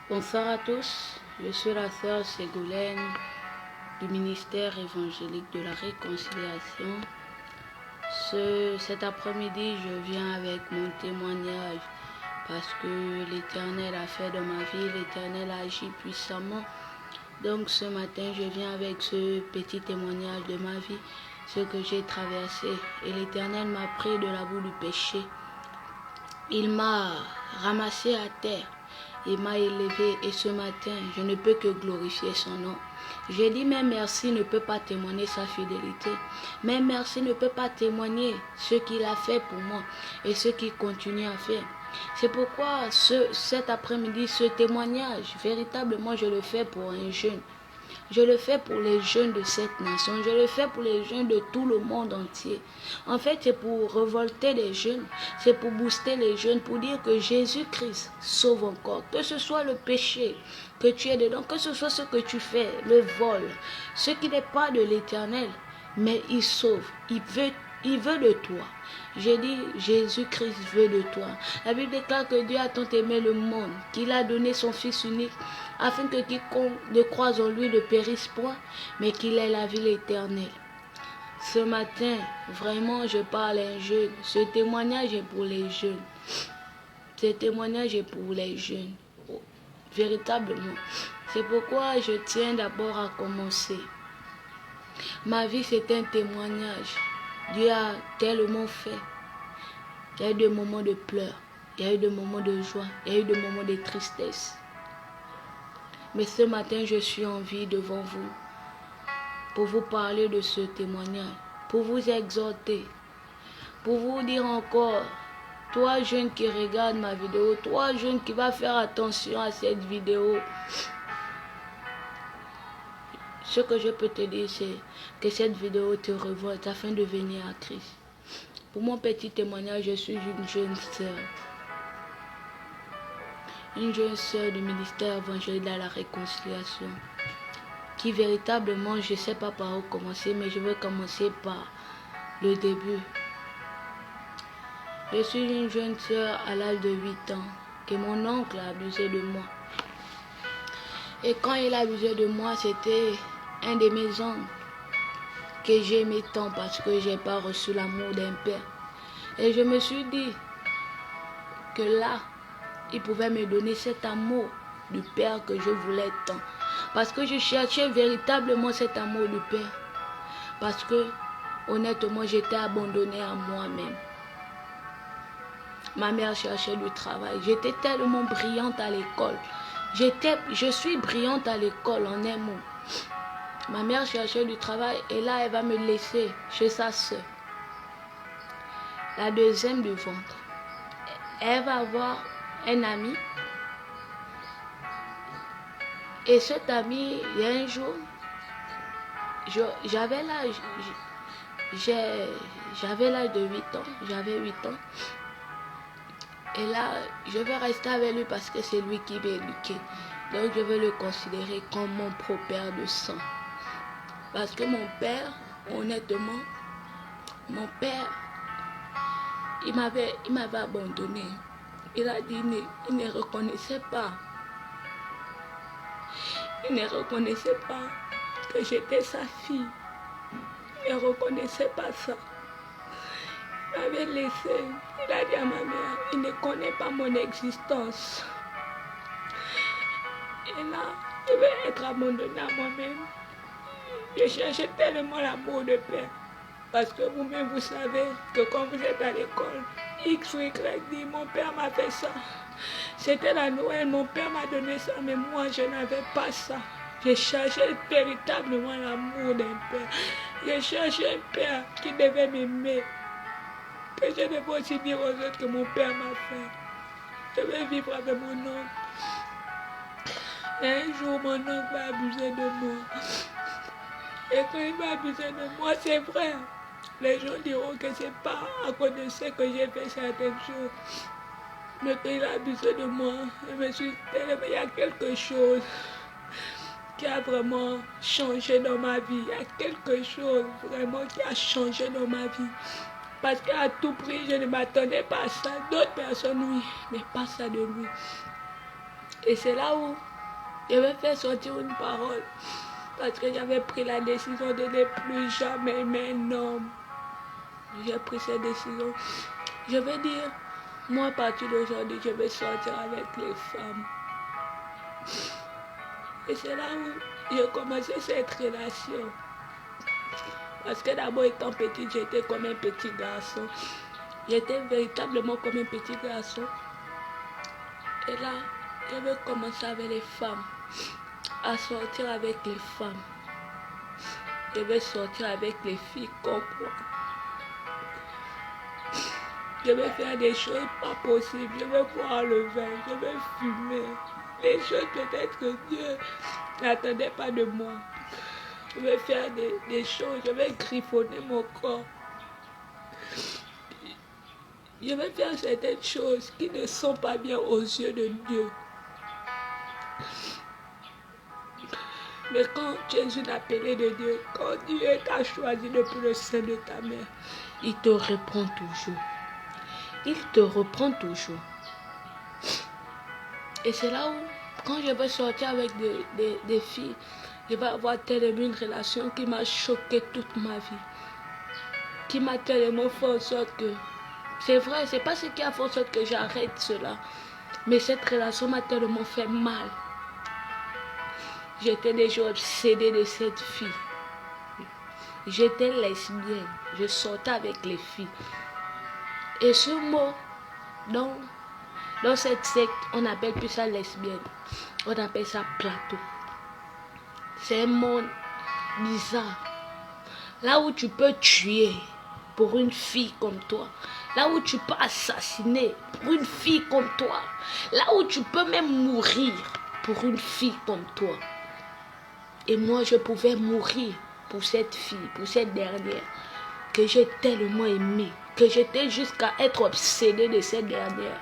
Bonsoir à tous, je suis la sœur Ségolène du ministère évangélique de la réconciliation. Cet après-midi, je viens avec mon témoignage parce que l'Éternel a fait dans ma vie, l'Éternel a agi puissamment. Donc ce matin, je viens avec ce petit témoignage de ma vie, ce que j'ai traversé. Et l'Éternel m'a pris de la boue du péché. Il m'a ramassé à terre. Il m'a élevé et ce matin, je ne peux que glorifier son nom. J'ai dit, mais merci ne peut pas témoigner sa fidélité. Mais merci ne peut pas témoigner ce qu'il a fait pour moi et ce qu'il continue à faire. C'est pourquoi cet après-midi, ce témoignage, véritablement, je le fais pour un jeune. Je le fais pour les jeunes de cette nation. Je le fais pour les jeunes de tout le monde entier. En fait, c'est pour révolter les jeunes. C'est pour booster les jeunes, pour dire que Jésus-Christ sauve encore. Que ce soit le péché que tu es dedans, que ce soit ce que tu fais, le vol, ce qui n'est pas de l'Éternel, mais il sauve. Il veut de toi. J'ai dit, Jésus-Christ veut de toi. La Bible déclare que Dieu a tant aimé le monde, qu'il a donné son Fils unique, afin que quiconque ne croise en lui ne périsse point, mais qu'il ait la vie éternelle. Ce matin, vraiment, je parle à un jeune. Ce témoignage est pour les jeunes. Ce témoignage est pour les jeunes. Véritablement. C'est pourquoi je tiens d'abord à commencer. Ma vie, c'est un témoignage. Dieu a tellement fait. Il y a eu des moments de pleurs, il y a eu des moments de joie, il y a eu des moments de tristesse. Mais ce matin, je suis en vie devant vous pour vous parler de ce témoignage, pour vous exhorter, pour vous dire encore, toi jeune qui regarde ma vidéo, toi jeune qui va faire attention à cette vidéo, ce que je peux te dire, c'est que cette vidéo te révolte afin de venir à Christ. Pour mon petit témoignage, je suis une jeune sœur. Une jeune sœur du ministère évangélique de la réconciliation. Qui véritablement, je ne sais pas par où commencer, mais je vais commencer par le début. Je suis une jeune sœur à l'âge de 8 ans, que mon oncle a abusé de moi. Et quand il a abusé de moi, c'était un de mes oncles que j'aimais tant parce que je n'ai pas reçu l'amour d'un père. Et je me suis dit que là, il pouvait me donner cet amour du père que je voulais tant. Parce que je cherchais véritablement cet amour du père. Parce que, honnêtement, j'étais abandonnée à moi-même. Ma mère cherchait du travail. J'étais tellement brillante à l'école. Je suis brillante à l'école en un mot. Ma mère cherchait du travail et là, elle va me laisser chez sa soeur. La deuxième du ventre. Elle va avoir un ami. Et cet ami, il y a un jour, j'avais l'âge de 8 ans. J'avais 8 ans. Et là, je vais rester avec lui parce que c'est lui qui m'a éduqué. Donc, je vais le considérer comme mon propre-père de sang. Parce que mon père, honnêtement, mon père, il m'avait abandonné. Il a dit, il ne reconnaissait pas. Il ne reconnaissait pas que j'étais sa fille. Il ne reconnaissait pas ça. Il m'avait laissé. Il a dit à ma mère, il ne connaît pas mon existence. Et là, je vais être abandonnée à moi-même. Je cherchais tellement l'amour de père. Parce que vous-même, vous savez que quand vous êtes à l'école, X ou Y dit, mon père m'a fait ça. C'était la Noël, mon père m'a donné ça, mais moi, je n'avais pas ça. Je cherchais véritablement l'amour d'un père. Je cherchais un père qui devait m'aimer. Que je devais aussi dire aux autres que mon père m'a fait. Je vais vivre avec mon oncle. Et un jour, mon oncle va abuser de moi. Et quand il va abuser de moi, c'est vrai. Les gens diront que c'est pas à cause de ce que j'ai fait certaines choses. Mais quand il a abusé de moi, je me suis dit, il y a quelque chose qui a vraiment changé dans ma vie. Il y a quelque chose vraiment qui a changé dans ma vie. Parce qu'à tout prix, je ne m'attendais pas à ça. D'autres personnes, oui, mais pas ça de lui. Et c'est là où je vais faire sortir une parole. Parce que j'avais pris la décision de ne plus jamais aimer un homme. J'ai pris cette décision. Je vais dire, moi à partir d'aujourd'hui, je vais sortir avec les femmes. Et c'est là où j'ai commencé cette relation. Parce que d'abord, étant petite, j'étais comme un petit garçon. J'étais véritablement comme un petit garçon. Et là, je vais commencer avec les femmes. À sortir avec les femmes. Je vais sortir avec les filles comme moi. Je vais faire des choses pas possibles. Je vais boire le vin. Je vais fumer. Des choses peut-être que Dieu n'attendait pas de moi. Je vais faire des choses. Je vais griffonner mon corps. Je vais faire certaines choses qui ne sont pas bien aux yeux de Dieu. Mais quand tu es une appelée de Dieu, quand Dieu t'a choisi depuis le sein de ta mère, il te reprend toujours. Il te reprend toujours. Et c'est là où, quand je vais sortir avec des filles, je vais avoir tellement une relation qui m'a choqué toute ma vie. Qui m'a tellement fait en sorte que... C'est vrai, c'est pas ce qui a fait en sorte que j'arrête cela. Mais cette relation m'a tellement fait mal. J'étais déjà obsédée de cette fille. J'étais lesbienne. Je sortais avec les filles. Et ce mot, dans cette secte, on n'appelle plus ça lesbienne. On appelle ça plateau. C'est un monde bizarre. Là où tu peux tuer pour une fille comme toi. Là où tu peux assassiner pour une fille comme toi. Là où tu peux même mourir pour une fille comme toi. Et moi, je pouvais mourir pour cette fille, pour cette dernière, que j'ai tellement aimée, que j'étais jusqu'à être obsédée de cette dernière.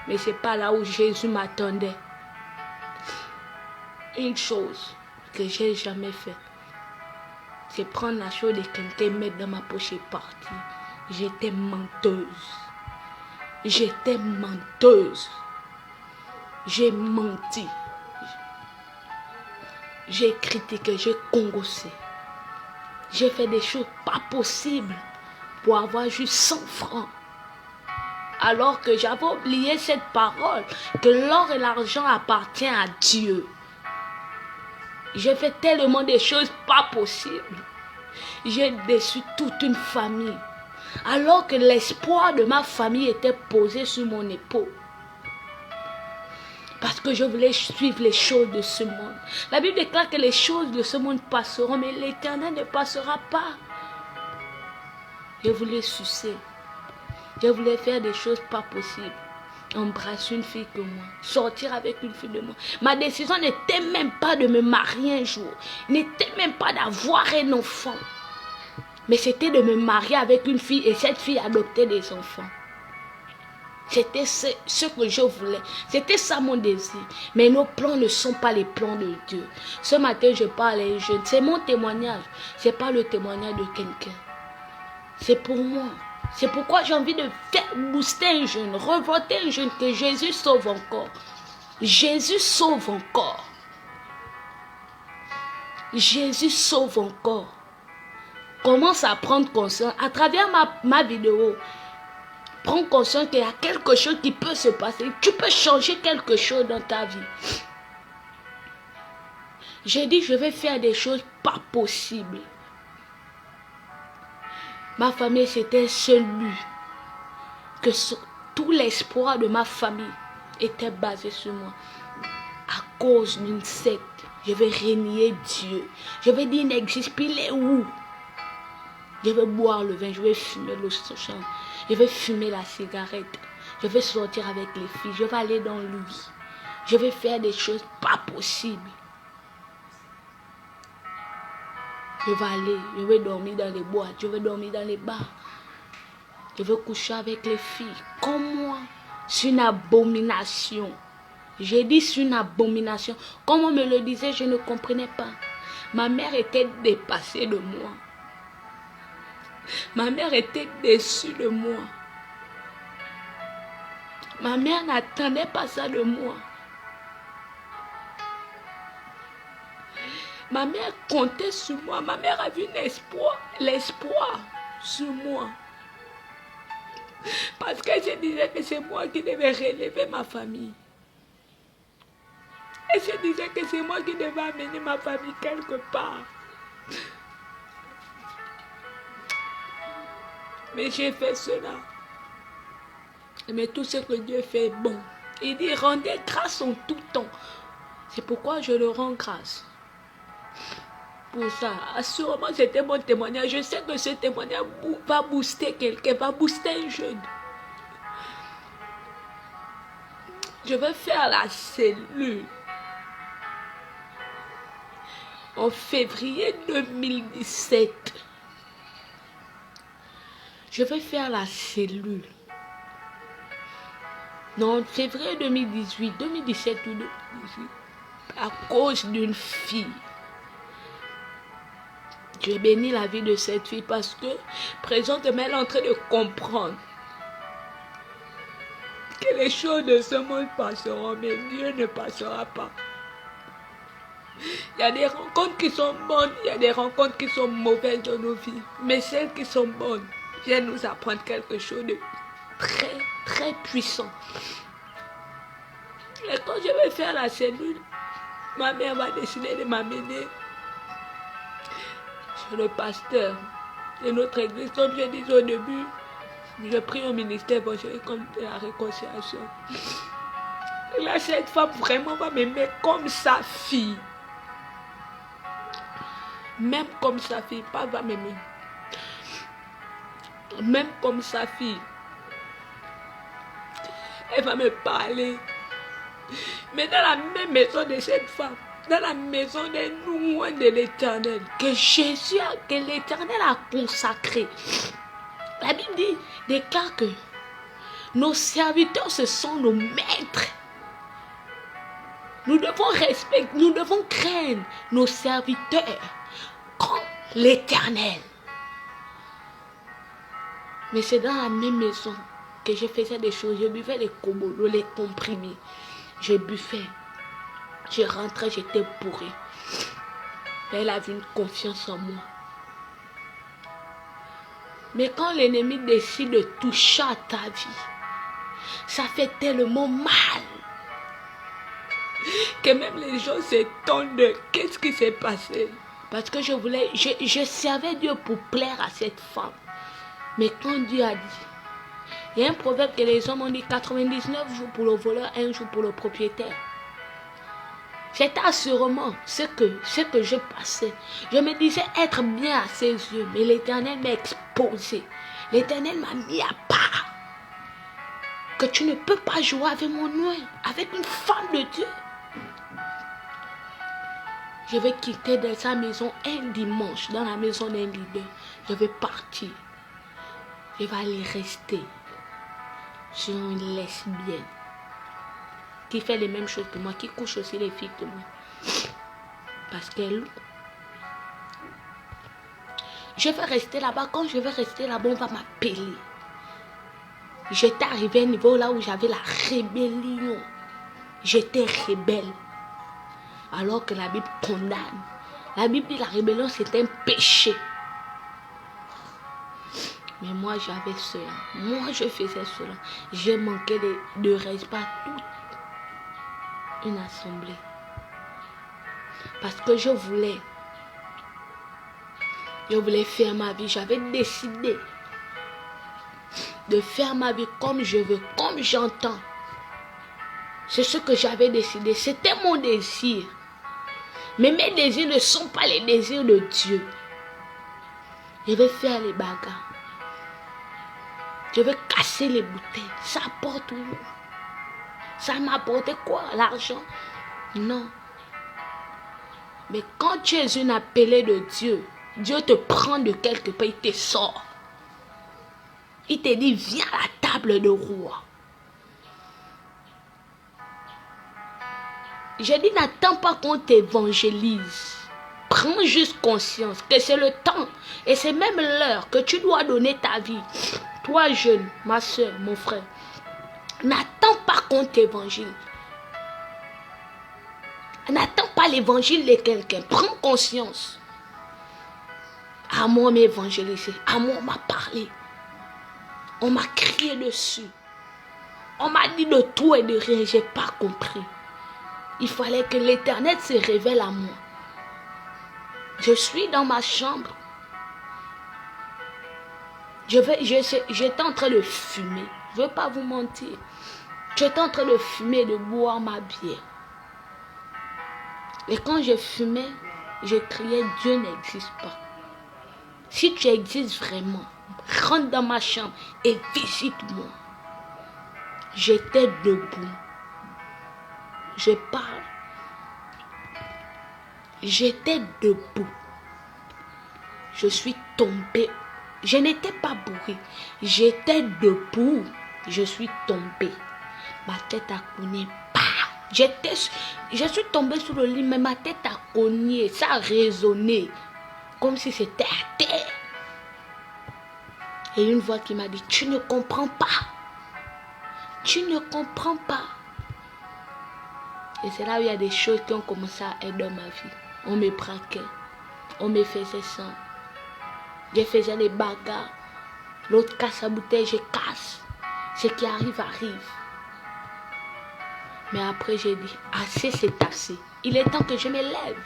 Mais ce n'est pas là où Jésus m'attendait. Une chose que j'ai jamais fait, c'est prendre la chose de quelqu'un, mettre dans ma poche et partir. J'étais menteuse. J'étais menteuse. J'ai menti. J'ai critiqué, j'ai congossé. J'ai fait des choses pas possibles pour avoir juste 100 francs. Alors que j'avais oublié cette parole, que l'or et l'argent appartiennent à Dieu. J'ai fait tellement de choses pas possibles. J'ai déçu toute une famille. Alors que l'espoir de ma famille était posé sur mon épaule. Parce que je voulais suivre les choses de ce monde. La Bible déclare que les choses de ce monde passeront, mais l'Éternel ne passera pas. Je voulais sucer. Je voulais faire des choses pas possibles. Embrasser une fille comme moi. Sortir avec une fille de moi. Ma décision n'était même pas de me marier un jour. N'était même pas d'avoir un enfant. Mais c'était de me marier avec une fille et cette fille adopter des enfants. C'était ce que je voulais. C'était ça mon désir. Mais nos plans ne sont pas les plans de Dieu. Ce matin, je parle à un jeune. C'est mon témoignage. Ce n'est pas le témoignage de quelqu'un. C'est pour moi. C'est pourquoi j'ai envie de faire booster un jeune, revoter un jeune, que Jésus sauve encore. Jésus sauve encore. Jésus sauve encore. Commence à prendre conscience à travers ma vidéo. Prends conscience qu'il y a quelque chose qui peut se passer. Tu peux changer quelque chose dans ta vie. J'ai dit, je vais faire des choses pas possibles. Ma famille, c'était un seul but. Que tout l'espoir de ma famille était basé sur moi. À cause d'une secte, je vais renier Dieu. Je vais dire, il n'existe plus, il est où? Je vais boire le vin, je vais fumer le sang, je vais fumer la cigarette, je vais sortir avec les filles, je vais aller dans lui, je vais faire des choses pas possibles. Je vais dormir dans les boîtes, je vais dormir dans les bars, je vais coucher avec les filles. Comme moi, c'est une abomination. J'ai dit c'est une abomination. Comme on me le disait, je ne comprenais pas. Ma mère était dépassée de moi. Ma mère était déçue de moi. Ma mère n'attendait pas ça de moi. Ma mère comptait sur moi. Ma mère a vu l'espoir sur moi. Parce qu'elle se disait que c'est moi qui devais relever ma famille. Elle se disait que c'est moi qui devais amener ma famille quelque part. Mais j'ai fait cela. Mais tout ce que Dieu fait est bon. Il dit, rendez grâce en tout temps. C'est pourquoi je le rends grâce. Pour ça, assurément, c'était mon témoignage. Je sais que ce témoignage va booster quelqu'un, va booster un jeune. Je vais faire la cellule. En février 2017. Je vais faire la cellule. Non, en février 2018, 2017 ou 2018. À cause d'une fille. J'ai béni la vie de cette fille parce que présentement elle est en train de comprendre que les choses de ce monde passeront, mais Dieu ne passera pas. Il y a des rencontres qui sont bonnes, il y a des rencontres qui sont mauvaises dans nos vies. Mais celles qui sont bonnes viennent nous apprendre quelque chose de très, très puissant. Et quand je vais faire la cellule, ma mère va décider de m'amener chez le pasteur de notre église. Comme je disais au début, je prie au ministère évangélique comme de la réconciliation. Et là, cette femme vraiment va m'aimer comme sa fille. Même comme sa fille, pas va m'aimer. Même comme sa fille. Elle va me parler. Mais dans la même maison de cette femme, dans la maison des loin de l'Éternel, que l'Éternel a consacré. La Bible déclare que nos serviteurs, ce sont nos maîtres. Nous devons respecter, nous devons craindre nos serviteurs comme l'Éternel. Mais c'est dans la même maison que je faisais des choses. Je buvais les cobolos, les comprimés. Je buffais. Je rentrais, j'étais bourré. Elle avait une confiance en moi. Mais quand l'ennemi décide de toucher à ta vie, ça fait tellement mal que même les gens s'étonnent de qu'est-ce qui s'est passé. Parce que je servais Dieu pour plaire à cette femme. Mais quand Dieu a dit, il y a un proverbe que les hommes ont dit 99 jours pour le voleur, 1 jour pour le propriétaire. C'était assurément ce que je passais. Je me disais être bien à ses yeux, mais l'Éternel m'a exposé. L'Éternel m'a mis à part. Que tu ne peux pas jouer avec mon nom, avec une femme de Dieu. Je vais quitter de sa maison un dimanche, dans la maison d'un leader. Je vais partir. Je vais aller rester sur une lesbienne qui fait les mêmes choses que moi, qui couche aussi les filles que moi. Parce qu'elle... Je vais rester là-bas. Quand je vais rester là-bas, on va m'appeler. J'étais arrivé à un niveau là où j'avais la rébellion. J'étais rebelle. Alors que la Bible condamne. La Bible dit que la rébellion c'est un péché. Mais moi j'avais cela. Moi je faisais cela. J'ai manqué de respect à toute une assemblée. Parce que je voulais faire ma vie. J'avais décidé de faire ma vie comme je veux, comme j'entends. C'est ce que j'avais décidé. C'était mon désir. Mais mes désirs ne sont pas les désirs de Dieu. Je vais faire les bagarres. Je vais casser les bouteilles. Ça apporte où? Ça m'apportait quoi? L'argent? Non. Mais quand tu es une appelée de Dieu, Dieu te prend de quelque part, il te sort. Il te dit, viens à la table de roi. Je dis, n'attends pas qu'on t'évangélise. Prends juste conscience que c'est le temps et c'est même l'heure que tu dois donner ta vie. Toi jeune, ma soeur, mon frère, n'attends pas qu'on t'évangélise. N'attends pas l'évangile de quelqu'un. Prends conscience. À moi, on m'a évangélisé. À moi, on m'a parlé. On m'a crié dessus. On m'a dit de tout et de rien. Je n'ai pas compris. Il fallait que l'Éternel se révèle à moi. Je suis dans ma chambre. J'étais en train de fumer. Je ne veux pas vous mentir. J'étais en train de fumer et de boire ma bière. Et quand je fumais, je criais, Dieu n'existe pas. Si tu existes vraiment, rentre dans ma chambre et visite-moi. J'étais debout. Je parle. J'étais debout. Je suis tombée. Je n'étais pas bourrée. J'étais debout. Je suis tombée. Ma tête a cogné. Je suis tombée sur le lit, mais ma tête a cogné. Ça a résonné. Comme si c'était à terre. Et une voix qui m'a dit, tu ne comprends pas. Tu ne comprends pas. Et c'est là où il y a des choses qui ont commencé à être dans ma vie. On me braquait. On me faisait ça. Je faisais les bagarres. L'autre casse sa bouteille, je casse. Ce qui arrive, arrive. Mais après, j'ai dit, assez, c'est assez. Il est temps que je me lève.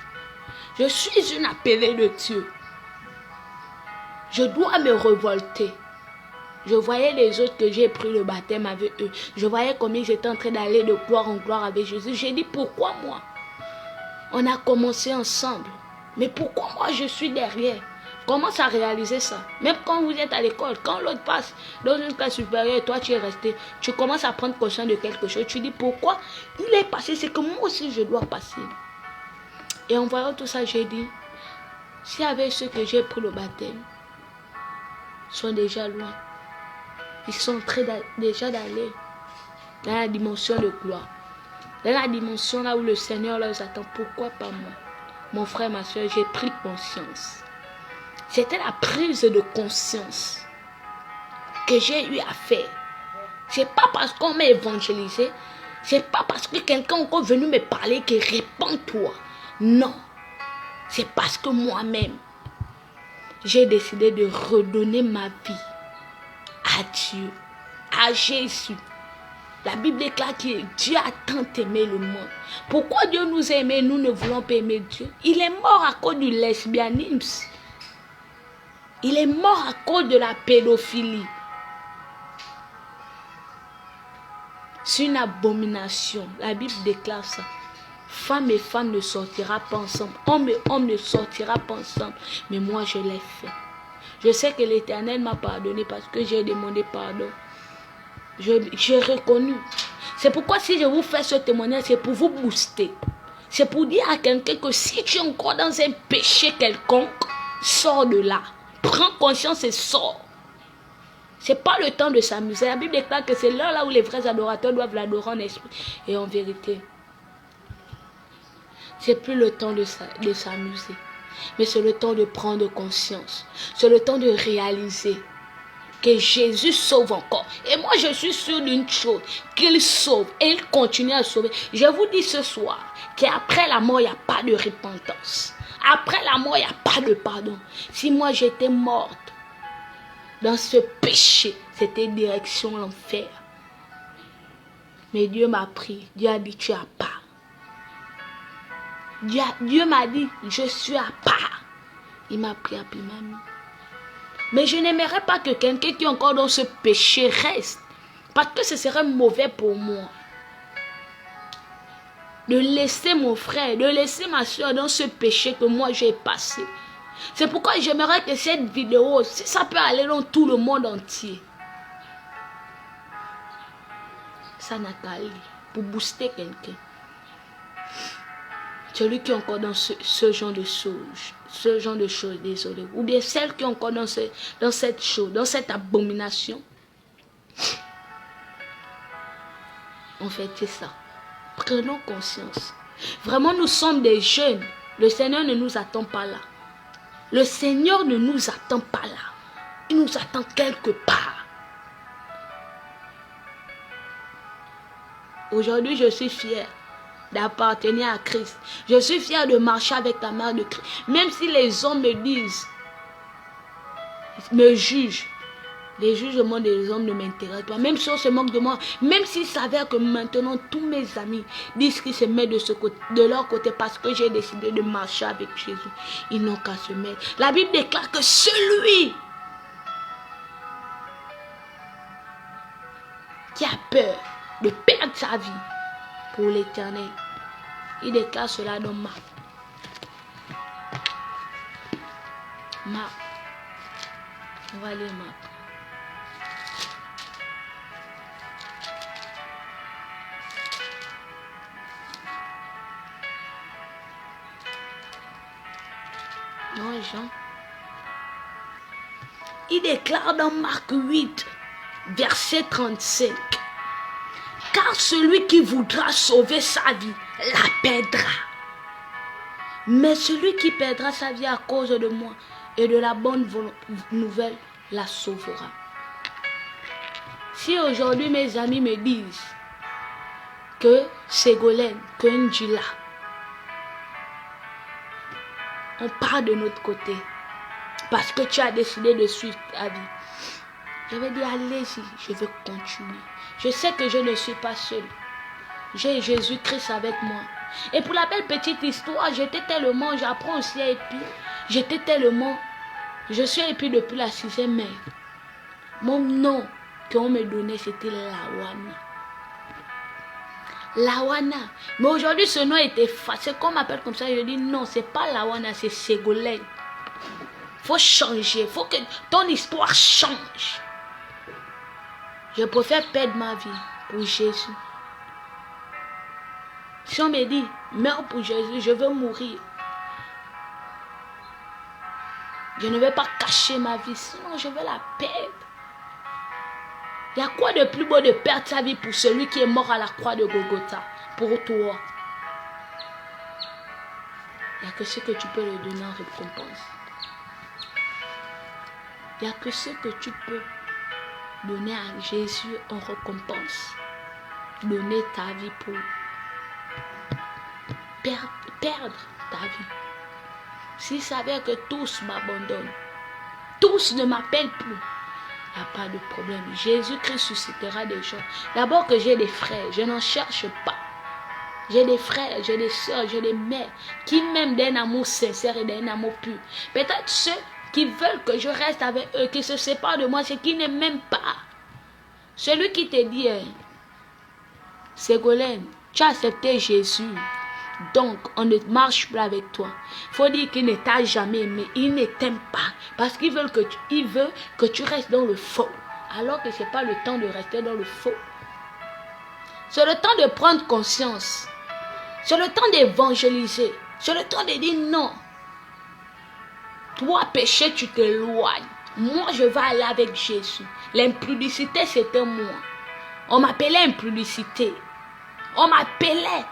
Je suis une appelée de Dieu. Je dois me révolter. Je voyais les autres que j'ai pris le baptême avec eux. Je voyais combien ils étaient en train d'aller de gloire en gloire avec Jésus. J'ai dit, pourquoi moi? On a commencé ensemble. Mais pourquoi moi je suis derrière? Commence à réaliser ça. Même quand vous êtes à l'école, quand l'autre passe dans une classe supérieure et toi tu es resté, tu commences à prendre conscience de quelque chose. Tu dis pourquoi il est passé, c'est que moi aussi je dois passer. Et en voyant tout ça, j'ai dit, s'il y avait ceux que j'ai pris le baptême, sont déjà loin. Ils sont en train déjà d'aller dans la dimension de gloire. Dans la dimension là où le Seigneur leur attend. Pourquoi pas moi? Mon frère, ma soeur, j'ai pris conscience. C'était la prise de conscience que j'ai eu à faire. C'est pas parce qu'on m'a évangélisé. C'est pas parce que quelqu'un est encore venu me parler que répands-toi. Non. C'est parce que moi-même, j'ai décidé de redonner ma vie à Dieu, à Jésus. La Bible déclare que Dieu a tant aimé le monde. Pourquoi Dieu nous a aimés, nous ne voulons pas aimer Dieu? Il est mort à cause du lesbianisme. Il est mort à cause de la pédophilie. C'est une abomination. La Bible déclare ça. Femme et femme ne sortira pas ensemble. Homme et homme ne sortira pas ensemble. Mais moi, je l'ai fait. Je sais que l'Éternel m'a pardonné parce que j'ai demandé pardon. J'ai reconnu. C'est pourquoi si je vous fais ce témoignage, c'est pour vous booster. C'est pour dire à quelqu'un que si tu es encore dans un péché quelconque, sors de là. Prends conscience et sors. C'est pas le temps de s'amuser. La Bible déclare que c'est l'heure là où les vrais adorateurs doivent l'adorer en esprit et en vérité. C'est plus le temps de s'amuser. Mais c'est le temps de prendre conscience. C'est le temps de réaliser que Jésus sauve encore. Et moi, je suis sûre d'une chose, qu'il sauve et il continue à sauver. Je vous dis ce soir qu'après la mort, il n'y a pas de repentance. Après la mort, il n'y a pas de pardon. Si moi, j'étais morte dans ce péché, c'était direction l'enfer. Mais Dieu m'a pris. Dieu a dit, tu es à part. Dieu m'a dit, je suis à part. Il m'a pris, il m'a mis. Mais je n'aimerais pas que quelqu'un qui est encore dans ce péché reste. Parce que ce serait mauvais pour moi. De laisser mon frère, de laisser ma soeur dans ce péché que moi j'ai passé. C'est pourquoi j'aimerais que cette vidéo, si ça peut aller dans tout le monde entier. Ça n'a qu'à aller pour booster quelqu'un. Celui qui est encore dans ce genre de choses, désolé. Ou bien celle qui est encore dans cette chose, dans cette abomination. En fait, c'est ça. Prenons conscience. Vraiment, nous sommes des jeunes. Le Seigneur ne nous attend pas là. Le Seigneur ne nous attend pas là. Il nous attend quelque part. Aujourd'hui, je suis fière d'appartenir à Christ. Je suis fière de marcher avec la mère de Christ. Même si les hommes me disent, me jugent, les jugements des hommes ne m'intéressent pas. Même si on se moque de moi, même s'il s'avère que maintenant tous mes amis disent qu'ils se mettent de leur côté parce que j'ai décidé de marcher avec Jésus, ils n'ont qu'à se mettre. La Bible déclare que celui qui a peur de perdre sa vie pour l'éternel, il déclare cela dans Marc. Marc. On va lire Marc. Non, Jean. Il déclare dans Marc 8, verset 35. Car celui qui voudra sauver sa vie, la perdra. Mais celui qui perdra sa vie à cause de moi et de la bonne nouvelle, la sauvera. Si aujourd'hui mes amis me disent que Ségolène, que Ndjila, on part de notre côté parce que tu as décidé de suivre ta vie, je vais dire allez-y, je vais continuer. Je sais que je ne suis pas seule. J'ai Jésus-Christ avec moi. Et pour la belle petite histoire, j'apprends aussi à Epi. Je suis à Epi depuis la 6e mai. Mon nom qu'on me donnait, c'était Lawana. Lawana. Mais aujourd'hui, ce nom était effacé. Qu'on m'appelle comme ça, je dis non, c'est pas Lawana, c'est Ségolène. Faut changer, faut que ton histoire change. Je préfère perdre ma vie pour Jésus. Si on me dit, meurs pour Jésus, je veux mourir. Je ne vais pas cacher ma vie, sinon je vais la perdre. Il y a quoi de plus beau de perdre sa vie pour celui qui est mort à la croix de Golgotha, pour toi? Il n'y a que ce que tu peux lui donner en récompense. Il n'y a que ce que tu peux donner à Jésus en récompense. Donner ta vie pour perdre ta vie. S'il s'avère que tous m'abandonnent, tous ne m'appellent plus, il n'y a pas de problème. Jésus-Christ suscitera des gens. D'abord que j'ai des frères, je n'en cherche pas. J'ai des frères, j'ai des soeurs, j'ai des mères qui m'aiment d'un amour sincère et d'un amour pur. Peut-être ceux qui veulent que je reste avec eux, qui se séparent de moi, c'est qu'ils ne m'aiment pas. Celui qui te dit, Ségolène, tu as accepté Jésus, donc on ne marche plus avec toi. Il faut dire qu'il ne t'a jamais aimé, il ne t'aime pas, parce qu'il veut que tu restes dans le faux, alors que ce n'est pas le temps de rester dans le faux. C'est le temps de prendre conscience, c'est le temps d'évangéliser, c'est le temps de dire non. Toi péché, tu t'éloignes. Moi, je vais aller avec Jésus. L'impudicité, c'était moi. On m'appelait impudicité. On m'appelait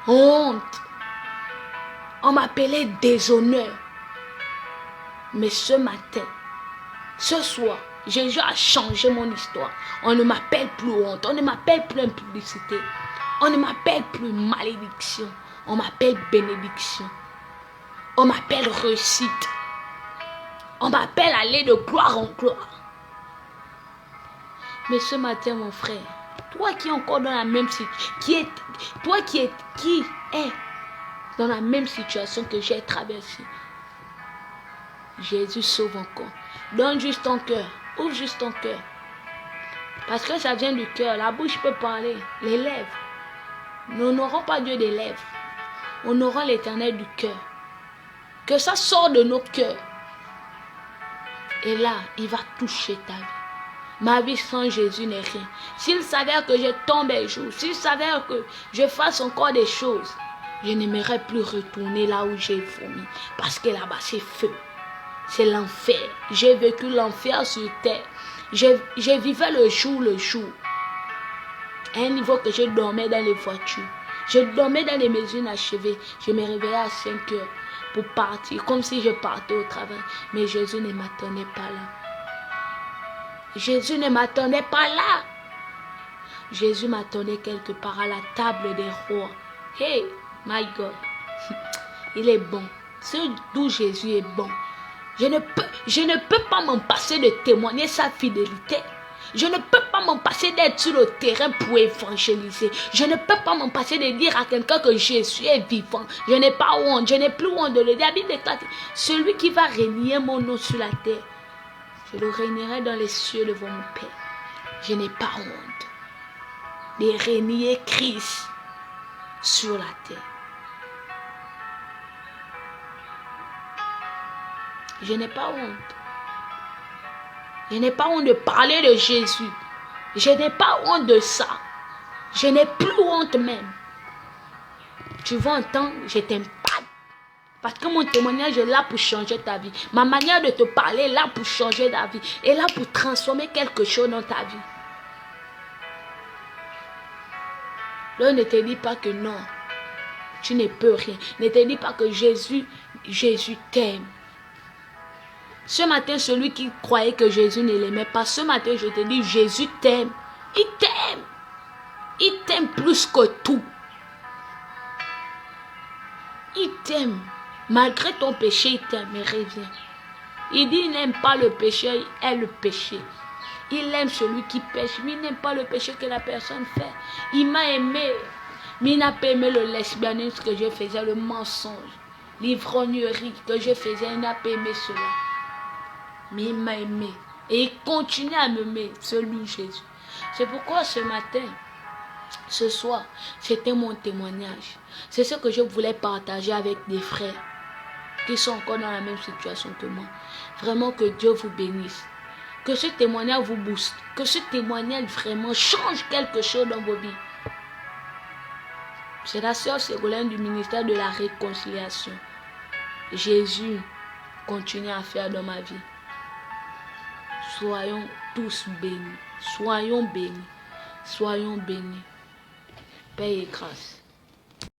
honte. On m'appelait déshonneur. Mais ce matin, ce soir, Jésus a changé mon histoire. On ne m'appelle plus honte. On ne m'appelle plus impudicité. On ne m'appelle plus malédiction. On m'appelle bénédiction. On m'appelle réussite. On m'appelle aller de gloire en gloire. Mais ce matin, mon frère, toi qui es encore dans la même situation, qui est dans la même situation que j'ai traversée, Jésus sauve encore. Donne juste ton cœur. Ouvre juste ton cœur. Parce que ça vient du cœur. La bouche peut parler. Les lèvres. Nous n'aurons pas Dieu des lèvres. On aura l'Éternel du cœur. Que ça sorte de nos cœurs. Et là, il va toucher ta vie. Ma vie sans Jésus n'est rien. S'il s'avère que je tombe un jour, s'il s'avère que je fasse encore des choses, je n'aimerais plus retourner là où j'ai vomi. Parce que là-bas, c'est feu. C'est l'enfer. J'ai vécu l'enfer sur terre. Je vivais le jour. À un niveau que je dormais dans les voitures. Je dormais dans les maisons inachevées. Je me réveillais à 5 heures pour partir, comme si je partais au travail. Mais Jésus ne m'attendait pas là. Jésus ne m'attendait pas là. Jésus m'attendait quelque part à la table des rois. Hey, my God. Il est bon. Ce doux Jésus est bon. Je ne peux pas m'en passer de témoigner sa fidélité. Je ne peux pas m'en passer d'être sur le terrain pour évangéliser. Je ne peux pas m'en passer de dire à quelqu'un que Jésus est vivant. Je n'ai pas honte. Je n'ai plus honte de le dire. La Bible déclare, celui qui va régner mon nom sur la terre, je le régnerai dans les cieux devant mon Père. Je n'ai pas honte de régner Christ sur la terre. Je n'ai pas honte. Je n'ai pas honte de parler de Jésus. Je n'ai pas honte de ça. Je n'ai plus honte même. Tu vas entendre, je t'aime pas. Parce que mon témoignage est là pour changer ta vie. Ma manière de te parler est là pour changer ta vie. Est là pour transformer quelque chose dans ta vie. Donc ne te dis pas que non. Tu ne peux rien. Ne te dis pas que Jésus t'aime. Ce matin, celui qui croyait que Jésus ne l'aimait pas, ce matin, je te dis, Jésus t'aime. Il t'aime. Il t'aime plus que tout. Il t'aime. Malgré ton péché, il t'aime. Mais reviens. Il dit, il n'aime pas le péché, il aime le péché. Il aime celui qui pêche, mais il n'aime pas le péché que la personne fait. Il m'a aimé, mais il n'a pas aimé le lesbianisme que je faisais, le mensonge, l'ivrognerie que je faisais, il n'a pas aimé cela. Mais il m'a aimé. Et il continue à m'aimer, celui Jésus. C'est pourquoi ce matin, ce soir, c'était mon témoignage. C'est ce que je voulais partager avec des frères qui sont encore dans la même situation que moi. Vraiment que Dieu vous bénisse. Que ce témoignage vous booste. Que ce témoignage vraiment change quelque chose dans vos vies. C'est la sœur Ségolène du ministère de la réconciliation. Jésus continue à faire dans ma vie. Soyons tous bénis. Soyons bénis. Soyons bénis. Paix et grâce.